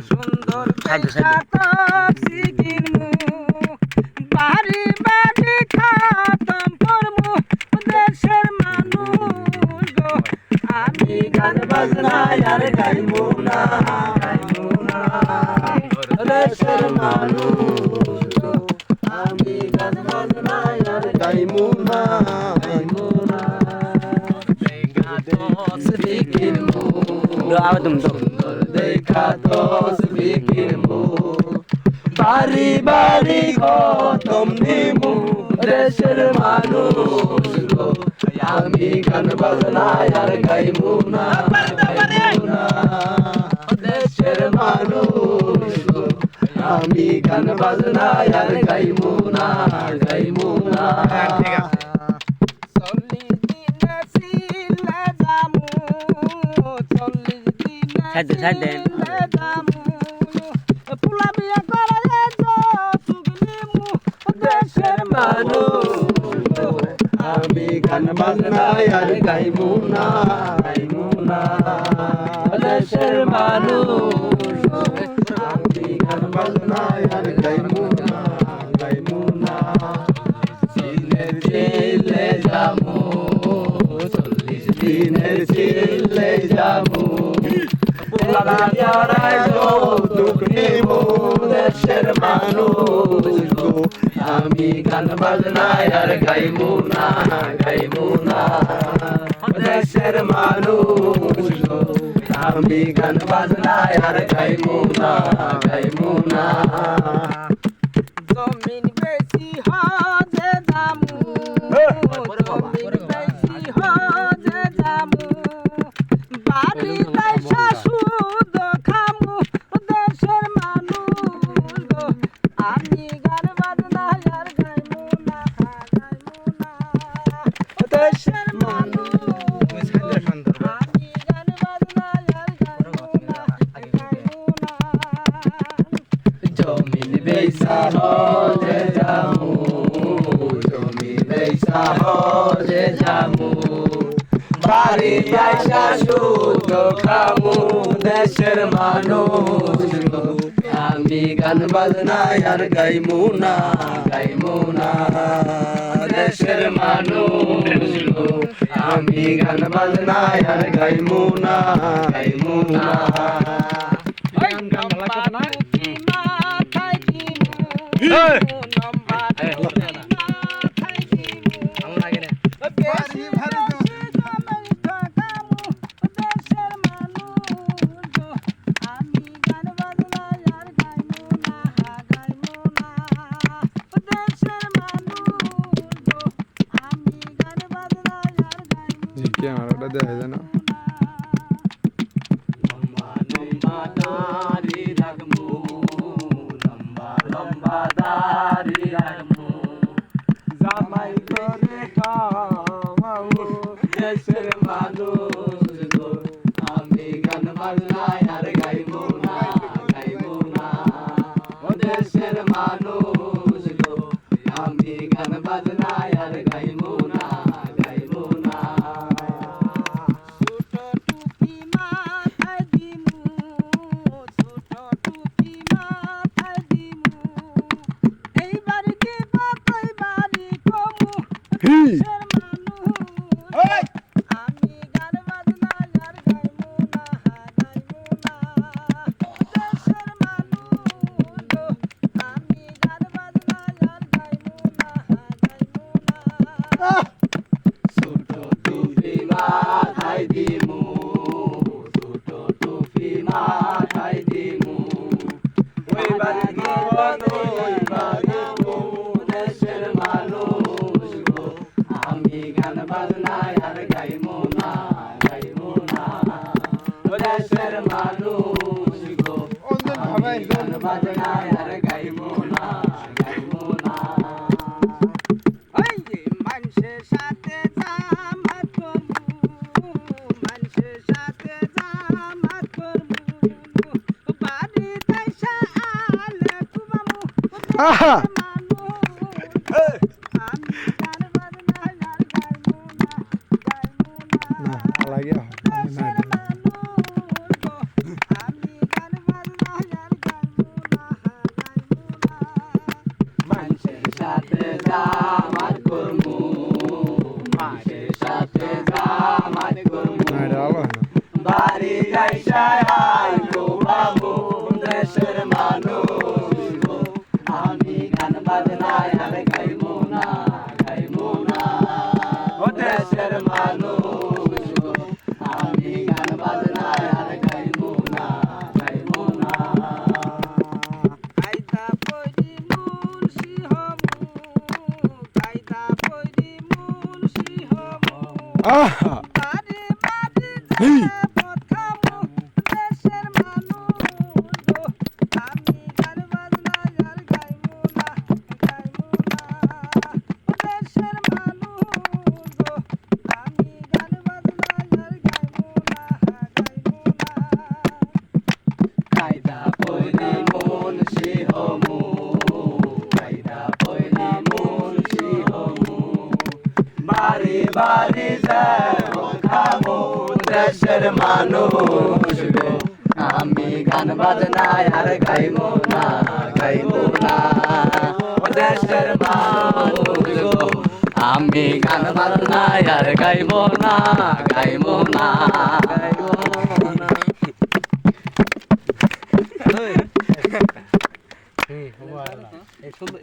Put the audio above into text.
সুন্দর দেখা তাকসি কিনমু বাড়ি বাড়ি খাতাম করমু দেশের মানুষ গো আমি গান বাজনা আর গাইমু না দেশের মানুষ গো আমি গান বাজনা আর গাইমু না সুন্দর দেখা তসবি কিনমু বাড়ি বাড়ি খতম নিমু দেশের মানুষ গো আমি গান বাজনা আর গাইমু না দেশের মানুষ গো আমি গান বাজনা আর গাইমু না সাইডে দেশের মানুষ আমি গান বাজনা আর গাইমু না দেশের মানুষ আমি গান বাজনা আর গাইমু না দিনের ছেলে যামু 40 দিনের ছেলে যামু দেশের মানুষ গো আমি গান বাজনা আর গাইমু না দেশের মানুষ গো আমি গান বাজনা আর গাইমু না জমিন বেশি হজে যামু জমিন বেশি হজে যামু বাড়ি পয়সা সুদ খামু দেশের মানুষ গো আমি গান বাজনা আর গাইমু না দেশের মানুষ আমি গান বাজনা আর গাইমু না জমিন বেশা হজে যামু বাড়ি পয়সা সুদ খামু দেশের মানুষ গো আমি গান বাজনা আর গাইমু না দেশের মানুষ গো আমি গান বাজনা আর গাইমু না ক্যামেরাটা দেখা যায় না জামাই করে খাওয়াবো দেশের মানুষ গো আমি গান বাজনা আর গাইবো না দেশের মানুষ গো আমি গান বাজনা আর গাইবো না দেশের মানুষ গো আমি গান বাজনা আর গাইবো না ওই যে মানুষের সাথে জামাত করবো মানুষের সাথে জামাত করবো বাড়ি তাইসা আলে কুবামু আহা আমি গান বাজনা আর গাইবো না না লাগে না I'm বাজনায় হাই গো বাবু দেশের মানুষ গো আমি গান বাজনায় আর গাইবো না ও দেশের মানুষ গো আমি গান বাজনায় আর গাইবো না কায়দা পড়ি মুন্সি হমু কায়দা পড়ি মুন্সি হমু আহা বাড়ি বাড়ি যায় পথামু দেশের মানুষ গো আমি গান বাজনায় আর গাইমু না দেশের মানুষ গো আমি গান বাজনায় আর গাইমু না কায়দা পয়নি মুন্সি হমু কায়দা পয়নি মুন্সি হমু বাড়ি বাড়ি যাব খামু দেশের মানুষ গো আমি গান বাজনায় আর গাইবো না ও দেশের মানুষ গো আমি গান বাজনায় আর গাইবো না এই সুন্দর